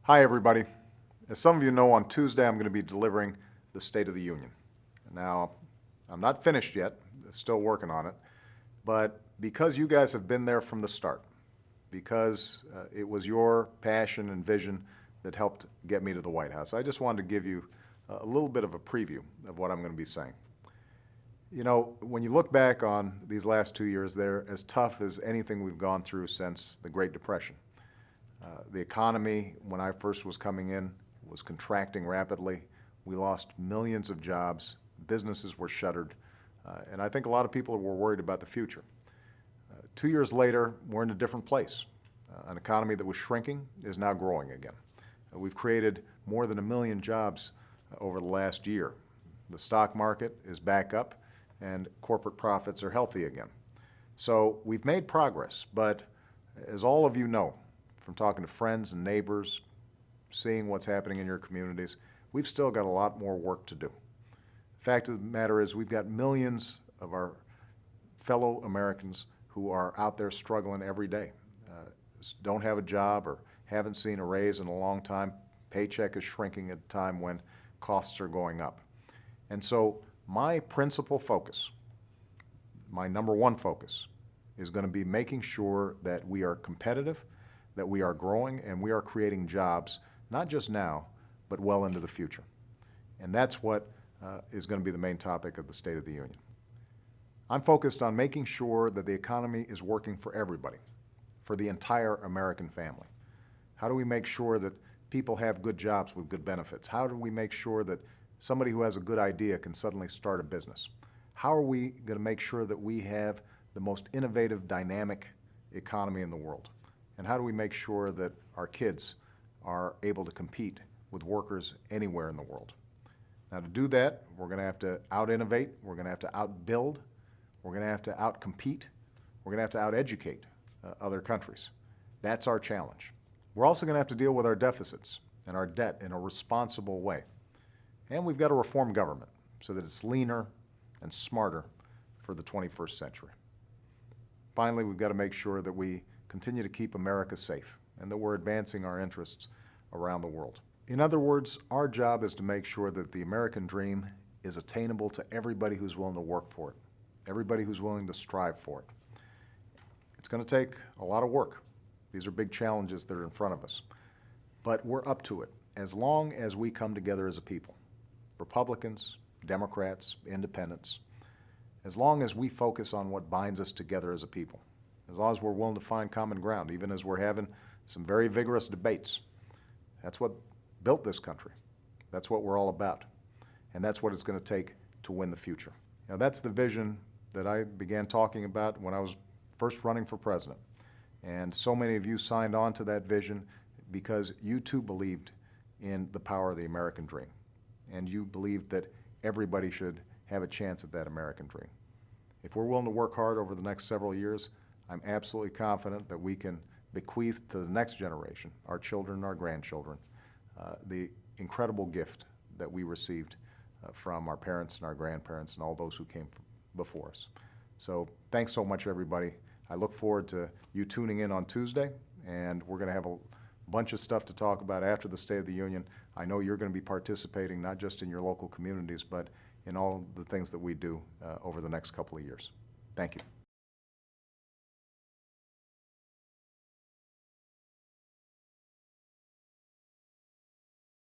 Hi, everybody. As some of you know, on Tuesday I'm going to be delivering the State of the Union. Now, I'm not finished yet, still working on it, but because you guys have been there from the start, because it was your passion and vision that helped get me to the White House, I just wanted to give you a little bit of a preview of what I'm going to be saying. You know, when you look back on these last 2 years, they're as tough as anything we've gone through since the Great Depression. The economy, when I first was coming in, was contracting rapidly. We lost millions of jobs. Businesses were shuttered. And I think a lot of people were worried about the future. 2 years later, we're in a different place. An economy that was shrinking is now growing again. We've created more than 1 million jobs over the last year. The stock market is back up, and corporate profits are healthy again. So we've made progress, but as all of you know, from talking to friends and neighbors, seeing what's happening in your communities, we've still got a lot more work to do. The fact of the matter is we've got millions of our fellow Americans who are out there struggling every day, don't have a job or haven't seen a raise in a long time. Paycheck is shrinking at a time when costs are going up. And so my principal focus, my number one focus, is going to be making sure that we are competitive, that we are growing, and we are creating jobs, not just now, but well into the future. And that's what is going to be the main topic of the State of the Union. I'm focused on making sure that the economy is working for everybody, for the entire American family. How do we make sure that people have good jobs with good benefits? How do we make sure that somebody who has a good idea can suddenly start a business? How are we going to make sure that we have the most innovative, dynamic economy in the world? And how do we make sure that our kids are able to compete with workers anywhere in the world? Now, to do that, we're going to have to out-innovate, we're going to have to out-build, we're going to have to out-compete, we're going to have to out-educate other countries. That's our challenge. We're also going to have to deal with our deficits and our debt in a responsible way. And we've got to reform government so that it's leaner and smarter for the 21st century. Finally, we've got to make sure that we continue to keep America safe and that we're advancing our interests around the world. In other words, our job is to make sure that the American dream is attainable to everybody who's willing to work for it, everybody who's willing to strive for it. It's going to take a lot of work. These are big challenges that are in front of us. But we're up to it as long as we come together as a people, Republicans, Democrats, Independents, as long as we focus on what binds us together as a people, as long as we're willing to find common ground, even as we're having some very vigorous debates. That's what built this country. That's what we're all about. And that's what it's going to take to win the future. Now, that's the vision that I began talking about when I was first running for president. And so many of you signed on to that vision because you too believed in the power of the American dream. And you believed that everybody should have a chance at that American dream. If we're willing to work hard over the next several years, I'm absolutely confident that we can bequeath to the next generation, our children, our grandchildren, the incredible gift that we received from our parents and our grandparents and all those who came before us. So thanks so much, everybody. I look forward to you tuning in on Tuesday, and we're going to have a bunch of stuff to talk about after the State of the Union. I know you're going to be participating not just in your local communities, but in all the things that we do over the next couple of years. Thank you.